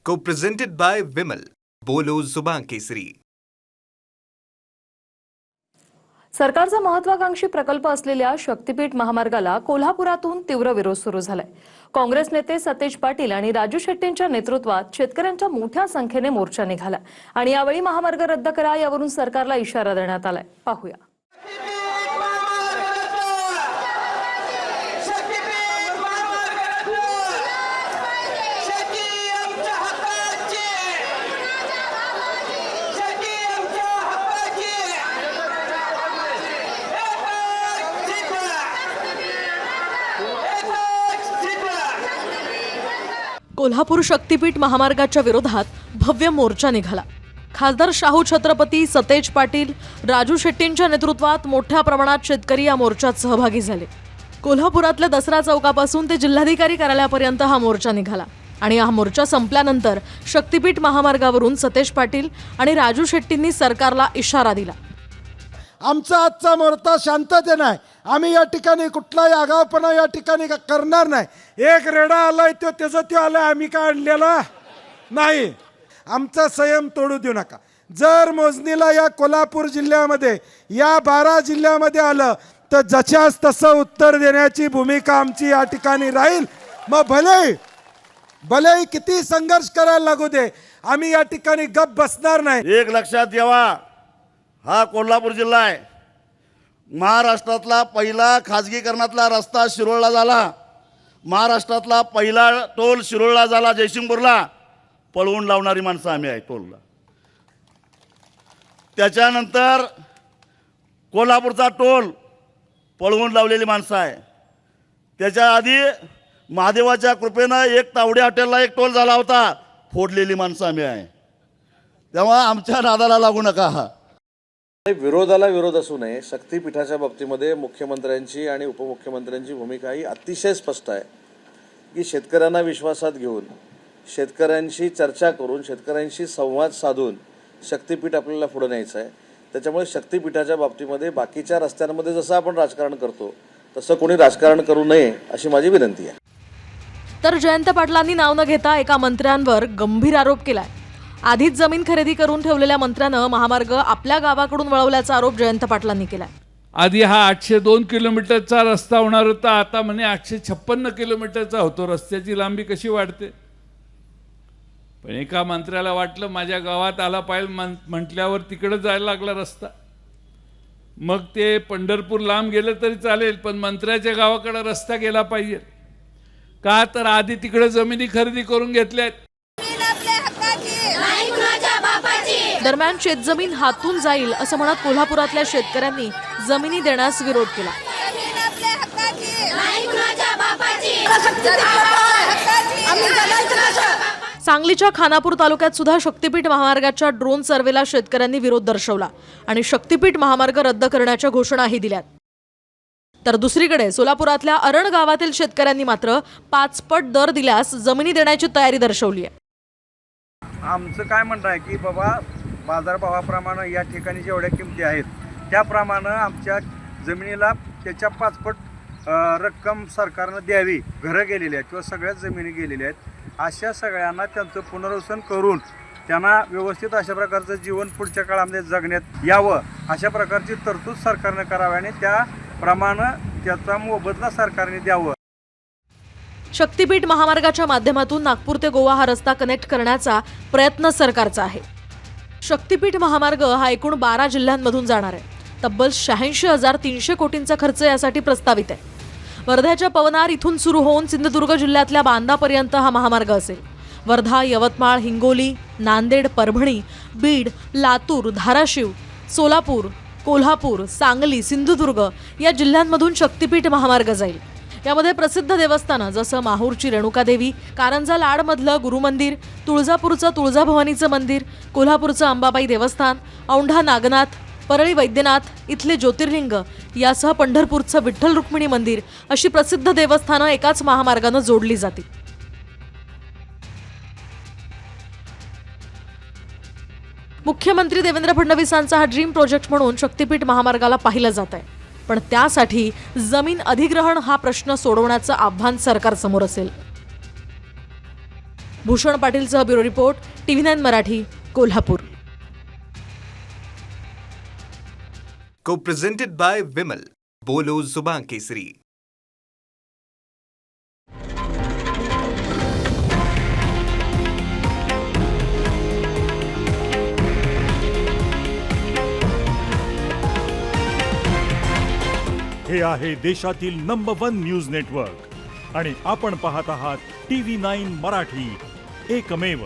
Co-presented by Vimal. बोलो जुबान केसरी. सरकारचा महत्त्वाकांक्षी प्रकल्प असलेल्या शक्तीपीठ महामार्गाला कोल्हापुरातून तीव्र विरोध सुरू झालाय. काँग्रेस नेते सतेज पाटील आणि राजू शेट्टींच्या नेतृत्वात शेतकऱ्यांच्या मोठ्या संख्येने मोर्चा निघाला आणि यावेळी महामार्ग रद्द करा यावरून सरकारला इशारा देण्यात आलाय. पाहूया. कोल्हापूर शक्तीपीठ महामार्गाच्या विरोधात भव्य मोर्चा निघाला. खासदार शाहू छत्रपती, सतेज पाटील, राजू शेट्टींच्या नेतृत्वात मोठ्या प्रमाणात शेतकरी या मोर्चात सहभागी झाले. कोल्हापुरातल्या दसरा चौकापासून ते जिल्हाधिकारी कार्यालयापर्यंत हा मोर्चा निघाला आणि हा मोर्चा संपल्यानंतर शक्तीपीठ महामार्गावरून सतेज पाटील आणि राजू शेट्टींनी सरकारला इशारा दिला. आमचा आजचा मोर्चा शांततेने आहे. आम्ही या ठिकाणी कुठलाही आगाऊपणा या ठिकाणी करणार नाही. एक रेडा आलाय तो त्याचं तो आलाय, आम्ही काय आणलेला नाही. आमचा संयम तोडू देऊ नका. जर मोजणीला या कोल्हापूर जिल्ह्यामध्ये या 12 जिल्ह्यामध्ये आलं तर जशास तसं उत्तर देण्याची भूमिका आमची या ठिकाणी राहील. मग भले किती संघर्ष करायला लागू दे, आम्ही या ठिकाणी गप बसणार नाही. एक लक्षात ठेवा, हा कोल्हापूर जिल्हा आहे. महाराष्ट्रातला पहिला खाजगीकरणातला रस्ता शिरोळला झाला. महाराष्ट्रातला पहिला टोल शिरोळला झाला. जयसिंगपूरला पळवून लावणारी माणसं आम्ही आहे टोलला. त्याच्यानंतर कोल्हापूरचा टोल पळवून लावलेली माणसं आहे. त्याच्या आधी महादेवाच्या कृपेनं एक तावडे हॉटेलला एक टोल झाला होता, फोडलेली माणसं आम्ही आहे. तेव्हा आमच्या नादाला लागू नका. विरोधाला विरोध असू नये. शक्तीपीठाच्या बाबतीमध्ये मुख्यमंत्र्यांची आणि उपमुख्यमंत्र्यांची भूमिका ही अतिशय स्पष्ट आहे की शेतकऱ्यांना विश्वासात घेऊन, शेतकऱ्यांशी चर्चा करून, शेतकऱ्यांशी संवाद साधून शक्तीपीठ आपल्याला पुढे न्यायचं आहे. त्याच्यामुळे शक्तीपीठाच्या बाबतीमध्ये बाकीच्या रस्त्यांमध्ये जसं आपण राजकारण करतो तसं कोणी राजकारण करू नये अशी माझी विनंती आहे. तर जयंत पाटलांनी नाव न घेता एका मंत्र्यांवर गंभीर आरोप केलाय. आधीच जमीन खरेदी करून ठेवलेल्या मंत्र्यानं महामार्ग आपल्या गावाकडून वळवल्याचा आरोप जयंत पाटलांनी केलाय. आधी हा 802 किलोमीटरचा रस्ता होणार होता, आता म्हणे 856 किलोमीटरचा होतो. रस्त्याची लांबी कशी वाढते. पण एका मंत्र्याला वाटलं माझ्या गावात आला पाहिजे म्हटल्यावर तिकडे जायला लागला रस्ता. मग ते पंढरपूर लांब गेलं तरी चालेल, पण मंत्र्याच्या गावाकडे रस्ता गेला पाहिजे. का तर आधी तिकडे जमिनी खरेदी करून घेतल्यात. दरम्यान शेतजमीन हातून जाईल असं म्हणत कोल्हापुरातल्या शेतकऱ्यांनी जमिनी देण्यास विरोध केला. सांगलीच्या खानापूर तालुक्यात सुद्धा शक्तीपीठ महामार्गाच्या ड्रोन सर्वेला शेतकऱ्यांनी विरोध दर्शवला आणि शक्तीपीठ महामार्ग रद्द करण्याच्या घोषणाही दिल्यात. तर दुसरीकडे सोलापुरातल्या अरण गावातील शेतकऱ्यांनी मात्र 5 पट दर दिल्यास जमिनी देण्याची तयारी दर्शवली आहे. आमचं काय म्हणणं आहे की बाबा, बाजारभावाप्रमाणे या ठिकाणी जेवढ्या किमती आहेत त्याप्रमाणे आमच्या जमिनीला त्याच्या 5 पट रक्कम सरकारनं द्यावी. घरं गेलेली आहेत किंवा सगळ्याच जमिनी गेलेल्या आहेत. अशा सगळ्यांना त्यांचं पुनर्वसन करून त्यांना व्यवस्थित अशा प्रकारचं जीवन पुढच्या काळामध्ये जगण्यात यावं अशा प्रकारची तरतूद सरकारनं करावी आणि त्याप्रमाणे त्याचा मोबदला सरकारने द्यावं. शक्तीपीठ महामार्गाच्या माध्यमातून नागपूर ते गोवा हा रस्ता कनेक्ट करण्याचा प्रयत्न सरकारचा आहे. शक्तीपीठ महामार्ग हा एकूण 12 जिल्ह्यांमधून जाणार आहे. तब्बल 86,300 कोटींचा खर्च यासाठी प्रस्तावित आहे. वर्ध्याच्या पवनार इथून सुरू होऊन सिंधुदुर्ग जिल्ह्यातल्या बांदापर्यंत हा महामार्ग असेल. वर्धा, यवतमाळ, हिंगोली, नांदेड, परभणी, बीड, लातूर, धाराशिव, सोलापूर, कोल्हापूर, सांगली, सिंधुदुर्ग या जिल्ह्यांमधून शक्तीपीठ महामार्ग जाईल. यामध्ये प्रसिद्ध देवस्थानं जसं माहूरची रेणुकादेवी, कारंजा लाडमधलं गुरुमंदिर, तुळजापूरचं तुळजाभवानीचं मंदिर, कोल्हापूरचं अंबाबाई देवस्थान, औंढा नागनाथ, परळी वैद्यनाथ इथले ज्योतिर्लिंग यासह पंढरपूरचं विठ्ठल रुक्मिणी मंदिर अशी प्रसिद्ध देवस्थानं एकाच महामार्गानं जोडली जातील. मुख्यमंत्री देवेंद्र फडणवीसांचा हा ड्रीम प्रोजेक्ट म्हणून शक्तीपीठ महामार्गाला पाहिलं जात आहे. पण त्यासाठी जमीन अधिग्रहण हा प्रश्न सोडवण्याचं आव्हान सरकारसमोर असेल. भूषण पाटीलसह bureau report TV9 Marathi, Kolhapur. Co-presented by Vimal. बोलो जुबान केसरी. हे आहे देशातील नंबर 1 न्यूज नेटवर्क आणि आपण पाहत आहात TV9 मराठी, एकमेव.